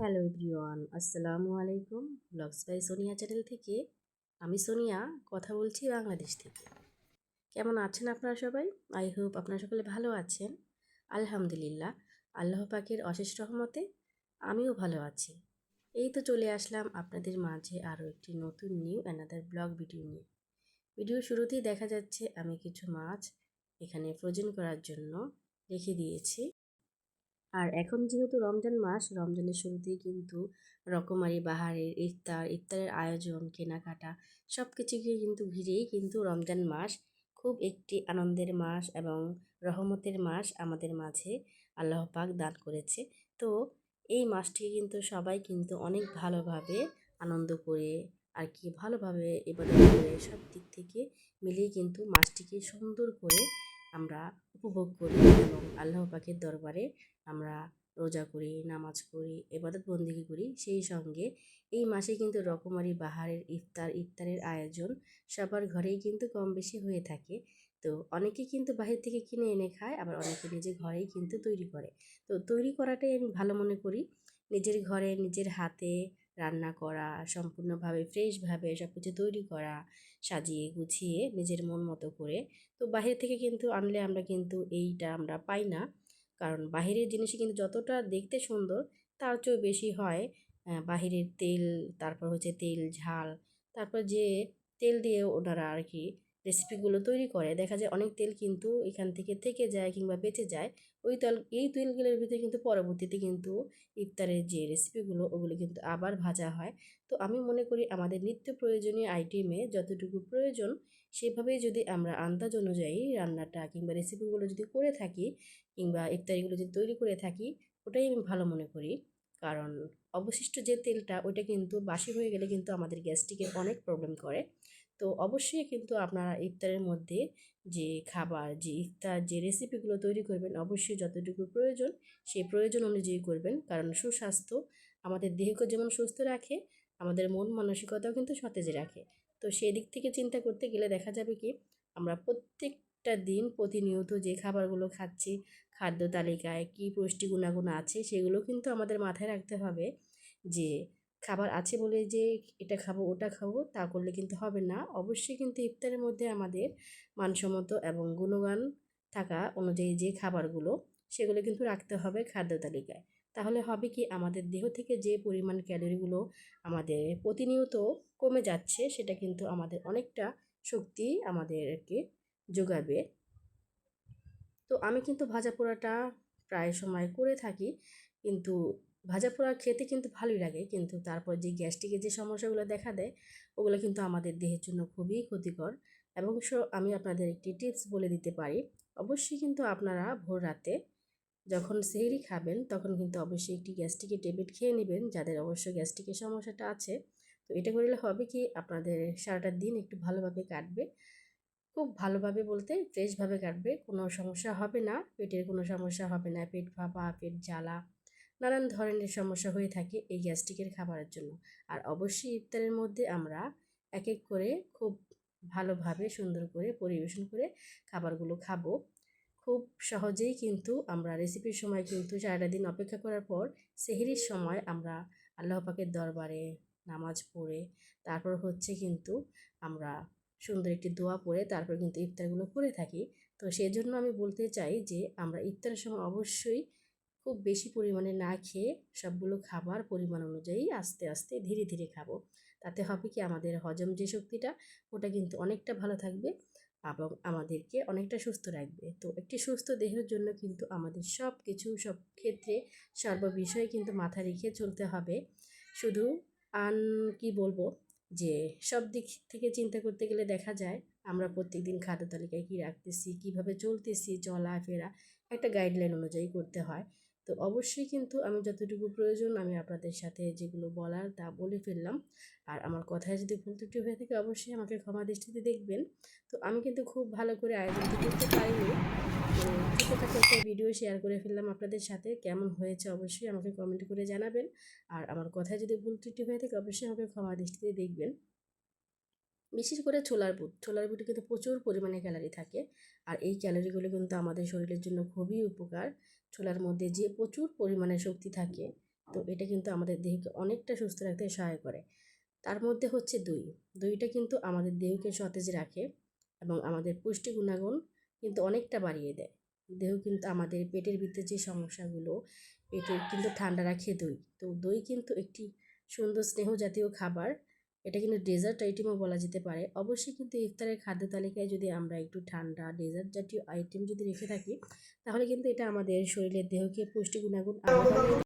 Hello everyone, আসসালামু আলাইকুম। Blogs by Sonia channel থেকে আমি সোনিয়া কথা বলছি বাংলাদেশ থেকে। কেমন আছেন আপনারা সবাই? আই হোপ আপনারা সকলে ভালো আছেন। আলহামদুলিল্লাহ, আল্লাহ পাকের অশেষ রহমতে আমিও ভালো আছি। এই তো চলে আসলাম আপনাদের মাঝে আরও একটি নতুন নিউ অ্যানাদার ব্লগ ভিডিও নিয়ে। ভিডিও শুরুতেই দেখা যাচ্ছে আমি কিছু মাছ এখানে ফ্রোজেন করার জন্য রেখে দিয়েছি। আর এখন যেহেতু রমজান মাস, রমজানের শুরুতেই কিন্তু রকমারি বাহারের ইফতারের আয়োজন, কেনাকাটা সব কিছুকে কিন্তু ঘিরেই কিন্তু রমজান মাস খুব একটি আনন্দের মাস এবং রহমতের মাস আমাদের মাঝে আল্লাহ পাক দান করেছে। তো এই মাসটিকে কিন্তু সবাই কিন্তু অনেক ভালোভাবে আনন্দ করে আর কি ভালোভাবে ইবাদত করে সব দিক থেকে মিলিয়ে কিন্তু মাসটিকে সুন্দর করে আমরা উপভোগ করি এবং আল্লাহ পাকের দরবারে আমরা রোজা করি, নামাজ করি, ইবাদত বন্দেগী করি। সেই সঙ্গে এই মাসে কিন্তু রকমারি বাহারের ইফতারের আয়োজন সবার ঘরেই কিন্তু কম বেশি হয়ে থাকে। তো অনেকে কিন্তু বাহির থেকে কিনে এনে খায়, আবার অনেকে নিজের ঘরেই কিন্তু তৈরি করে। তো তৈরি করাটাই আমি ভালো মনে করি। নিজের ঘরে নিজের হাতে রান্না করা, সম্পূর্ণভাবে ফ্রেশভাবে সব কিছু তৈরি করা, সাজিয়ে গুছিয়ে নিজের মন মতো করে। তো বাহির থেকে কিন্তু আনলে আমরা কিন্তু এইটা আমরা পাই না, কারণ বাহিরের জিনিসই কিন্তু যতটা দেখতে সুন্দর তার চেয়েও বেশি হয় বাহিরের তেল, তারপর হচ্ছে তেল ঝাল, তারপর যে তেল দিয়ে ওনারা আর কি রেসিপিগুলো তৈরি করে, দেখা যায় অনেক তেল কিন্তু এখান থেকে যায় কিংবা বেঁচে যায়। এই তেলগুলোর ভিতরে কিন্তু পরবর্তীতে কিন্তু ইফতারের যে রেসিপিগুলো ওগুলো কিন্তু আবার ভাজা হয়। তো আমি মনে করি আমাদের নিত্য প্রয়োজনীয় আইটেমে যতটুকু প্রয়োজন সেভাবেই যদি আমরা আন্দাজ অনুযায়ী রান্নাটা কিংবা রেসিপিগুলো যদি করে থাকি কিংবা ইফতারিগুলো যদি তৈরি করে থাকি, ওটাই আমি ভালো মনে করি। কারণ অবশিষ্ট যে তেলটা ওইটা কিন্তু বাসি হয়ে গেলে কিন্তু আমাদের গ্যাস্ট্রিকের অনেক প্রবলেম করে। তো অবশ্যই কিন্তু আপনারা ইফতারের মধ্যে যে খাবার, যে ইফতার, যে রেসিপিগুলো তৈরি করবেন অবশ্যই যতটুকু প্রয়োজন সেই প্রয়োজন অনুযায়ী করবেন। কারণ সুস্বাস্থ্য আমাদের দেহকে যেমন সুস্থ রাখে, আমাদের মন মানসিকতাও কিন্তু সতেজ রাখে। তো সেই দিক থেকে চিন্তা করতে গেলে দেখা যাবে কি আমরা প্রত্যেকটা দিন প্রতিনিয়ত যে খাবারগুলো খাচ্ছি, খাদ্য তালিকায় কী পুষ্টি গুণাগুণ আছে সেগুলো কিন্তু আমাদের মাথায় রাখতে হবে। যে খাবার আছে বলে যে এটা খাবো ওটা খাবো তা করলে কিন্তু হবে না। অবশ্যই কিন্তু ইফতারের মধ্যে আমাদের মানসম্মত এবং গুণগান থাকা অনুযায়ী যে খাবারগুলো সেগুলো কিন্তু রাখতে হবে খাদ্য তালিকায়। তাহলে হবে কি আমাদের দেহ থেকে যে পরিমাণ ক্যালোরিগুলো আমাদের প্রতিনিয়ত কমে যাচ্ছে সেটা কিন্তু আমাদের অনেকটা শক্তি আমাদেরকে যোগাবে। তো আমি কিন্তু ভাজা পোড়াটা প্রায় সময় করে থাকি, কিন্তু ভাজা পোড়া খেতে কিন্তু ভালোই লাগে, কিন্তু তারপর যে গ্যাস্ট্রিকের যে সমস্যাগুলো দেখা দেয় ওগুলো কিন্তু আমাদের দেহের জন্য খুবই ক্ষতিকর। এবং আমি আপনাদের একটি টিপস বলে দিতে পারি। অবশ্যই কিন্তু আপনারা ভোর রাতে যখন সেহরি খাবেন তখন কিন্তু অবশ্যই একটি গ্যাস্ট্রিকের ট্যাবলেট খেয়ে নেবেন, যাদের অবশ্যই গ্যাস্ট্রিকের সমস্যাটা আছে। তো এটা করলে হবে কি আপনাদের সারাটা দিন একটু ভালোভাবে কাটবে। খুব ভালোভাবে বলতে ফ্রেশভাবে কাটবে, কোনো সমস্যা হবে না, পেটের কোনো সমস্যা হবে না, পেট ফাঁপা, পেট জ্বালা, নানান ধরনের সমস্যা হয়ে থাকে এই গ্যাস্ট্রিকের খাবারের জন্য। আর অবশ্যই ইফতারের মধ্যে আমরা এক এক করে খুব ভালোভাবে সুন্দর করে পরিবেশন করে খাবারগুলো খাবো। খুব সহজেই কিন্তু আমরা রেসিপির সময় কিন্তু সারাটা দিন অপেক্ষা করার পর সেহরির সময় আমরা আল্লাহ পাকের দরবারে নামাজ পড়ে তারপর হচ্ছে কিন্তু আমরা সুন্দর একটি দোয়া পড়ে তারপর কিন্তু ইফতারগুলো করে থাকি। তো সেই জন্য আমি বলতে চাই যে আমরা ইফতারের সময় অবশ্যই খুব বেশি পরিমাণে না খেয়ে সবগুলো খাবার পরিমাণ অনুযায়ী আস্তে আস্তে ধীরে ধীরে খাবো। তাতে হবে কি আমাদের হজম যে শক্তিটা ওটা কিন্তু অনেকটা ভালো থাকবে এবং আমাদেরকে অনেকটা সুস্থ রাখবে। তো একটি সুস্থ দেহের জন্য কিন্তু আমাদের সব কিছু সব ক্ষেত্রে সর্ববিষয়ে কিন্তু মাথা রেখে চলতে হবে। শুধু আন কি বলবো যে সব দিক থেকে চিন্তা করতে গেলে দেখা যায় আমরা প্রত্যেকদিন খাদ্য তালিকায় কী রাখতেছি, কীভাবে চলতেছি, চলাফেরা একটা গাইডলাইন অনুযায়ী করতে হয়। তো অবশ্যই কিন্তু আমি যতটুকু প্রয়োজন আমি আপনাদের সাথে যেগুলো বলার তা বলে ফেললাম। আর আমার কথায় যদি ভুল ত্রুটি হয়ে থাকে অবশ্যই আমাকে ক্ষমা দৃষ্টিতে দেখবেন। তো আমি কিন্তু খুব ভালো করে আয়োজনটি করতে পারিনি, তো ছোটোখাটো একটা ভিডিও শেয়ার করে ফেললাম আপনাদের সাথে। কেমন হয়েছে অবশ্যই আমাকে কমেন্ট করে জানাবেন। আর আমার কথায় যদি ভুল ত্রুটি হয়ে থাকে অবশ্যই আমাকে ক্ষমা দৃষ্টিতে দেখবেন। বিশেষ করে ছোলার বুটে কিন্তু প্রচুর পরিমাণে ক্যালারি থাকে, আর এই ক্যালারিগুলো কিন্তু আমাদের শরীরের জন্য খুবই উপকার। ছোলার মধ্যে যে প্রচুর পরিমাণে শক্তি থাকে তো এটা কিন্তু আমাদের দেহকে অনেকটা সুস্থ রাখতে সহায় করে। তার মধ্যে হচ্ছে দই। দইটা কিন্তু আমাদের দেহকে সতেজ রাখে এবং আমাদের পুষ্টি গুণাগুণ কিন্তু অনেকটা বাড়িয়ে দেয়। দেহ কিন্তু আমাদের পেটের ভিতরে যে সমস্যাগুলো, পেটের কিন্তু ঠান্ডা রাখে দই। তো দই কিন্তু একটি সুন্দর স্নেহ জাতীয় খাবার। এটা কিন্তু ডেজার্ট আইটেমও বলা যেতে পারে। অবশ্যই কিন্তু ইফতারের খাদ্য তালিকায় যদি আমরা একটু ঠান্ডা ডেজার্ট জাতীয় আইটেম যদি রেখে থাকি, তাহলে কিন্তু এটা আমাদের শরীরের দেহকে পুষ্টি গুণাগুণ আরও বাড়িয়ে